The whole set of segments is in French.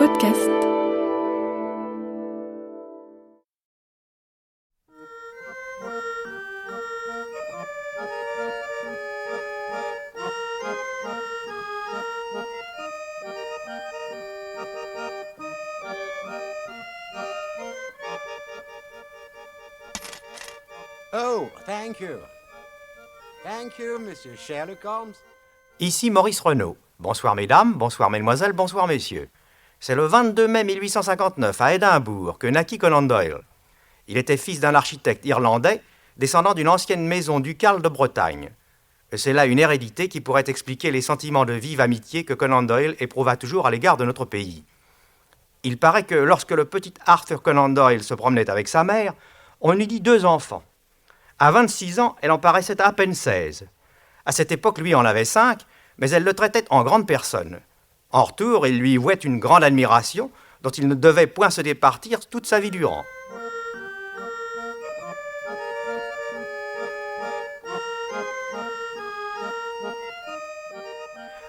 podcast. Oh, thank you. Thank you, Monsieur Sherlock Holmes. Ici Maurice Renaud. Bonsoir mesdames, bonsoir mesdemoiselles, bonsoir messieurs. C'est le 22 mai 1859 à Édimbourg que naquit Conan Doyle. Il était fils d'un architecte irlandais, descendant d'une ancienne maison ducale de Bretagne. Et c'est là une hérédité qui pourrait expliquer les sentiments de vive amitié que Conan Doyle éprouva toujours à l'égard de notre pays. Il paraît que lorsque le petit Arthur Conan Doyle se promenait avec sa mère, on eut dit 2 enfants. À 26 ans, elle en paraissait à peine 16. À cette époque, lui en avait 5, mais elle le traitait en grande personne. En retour, il lui vouait une grande admiration dont il ne devait point se départir toute sa vie durant.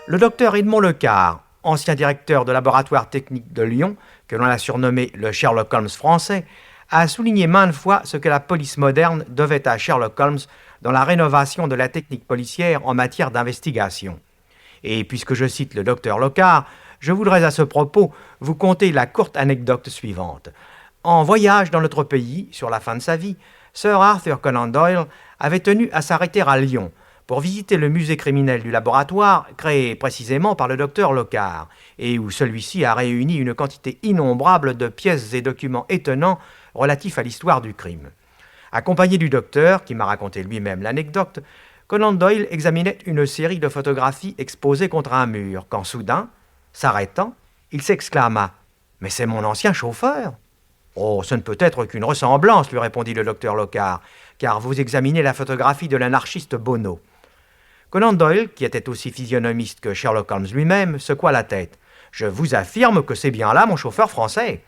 Le docteur Edmond Lecard, ancien directeur de laboratoire technique de Lyon, que l'on a surnommé le Sherlock Holmes français, a souligné maintes fois ce que la police moderne devait à Sherlock Holmes dans la rénovation de la technique policière en matière d'investigation. Et puisque je cite le docteur Lecard, je voudrais à ce propos vous conter la courte anecdote suivante. En voyage dans notre pays, sur la fin de sa vie, Sir Arthur Conan Doyle avait tenu à s'arrêter à Lyon pour visiter le musée criminel du laboratoire créé précisément par le docteur Lecard et où celui-ci a réuni une quantité innombrable de pièces et documents étonnants relatifs à l'histoire du crime. Accompagné du docteur, qui m'a raconté lui-même l'anecdote, Conan Doyle examinait une série de photographies exposées contre un mur, quand soudain, s'arrêtant, il s'exclama « Mais c'est mon ancien chauffeur !»« Oh, ce ne peut être qu'une ressemblance, lui répondit le docteur Lecard, car vous examinez la photographie de l'anarchiste Bono. » Conan Doyle, qui était aussi physionomiste que Sherlock Holmes lui-même, secoua la tête. « Je vous affirme que c'est bien là mon chauffeur français !»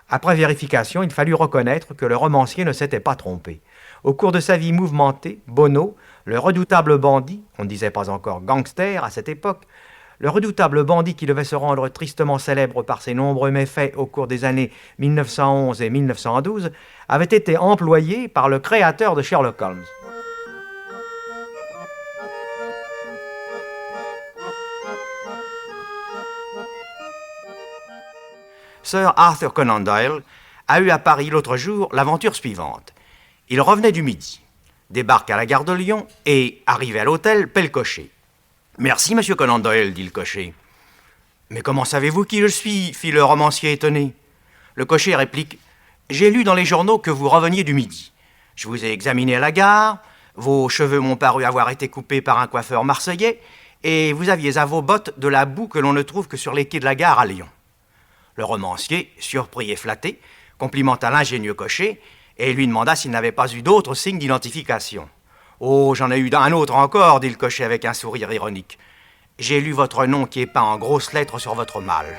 Après vérification, il fallut reconnaître que le romancier ne s'était pas trompé. Au cours de sa vie mouvementée, Bono, le redoutable bandit, on ne disait pas encore gangster à cette époque, le redoutable bandit qui devait se rendre tristement célèbre par ses nombreux méfaits au cours des années 1911 et 1912, avait été employé par le créateur de Sherlock Holmes. Sir Arthur Conan Doyle a eu à Paris l'autre jour l'aventure suivante. Il revenait du Midi, débarque à la gare de Lyon et, arrivé à l'hôtel, paie le cocher. « Merci, monsieur Conan Doyle, dit le cocher. »« Mais comment savez-vous qui je suis » fit le romancier étonné. Le cocher réplique « J'ai lu dans les journaux que vous reveniez du Midi. Je vous ai examiné à la gare, vos cheveux m'ont paru avoir été coupés par un coiffeur marseillais et vous aviez à vos bottes de la boue que l'on ne trouve que sur les quais de la gare à Lyon. » Le romancier, surpris et flatté, complimenta l'ingénieux cocher et lui demanda s'il n'avait pas eu d'autres signes d'identification. « Oh, j'en ai eu un autre encore, » dit le cocher avec un sourire ironique. « J'ai lu votre nom qui est peint en grosses lettres sur votre malle. »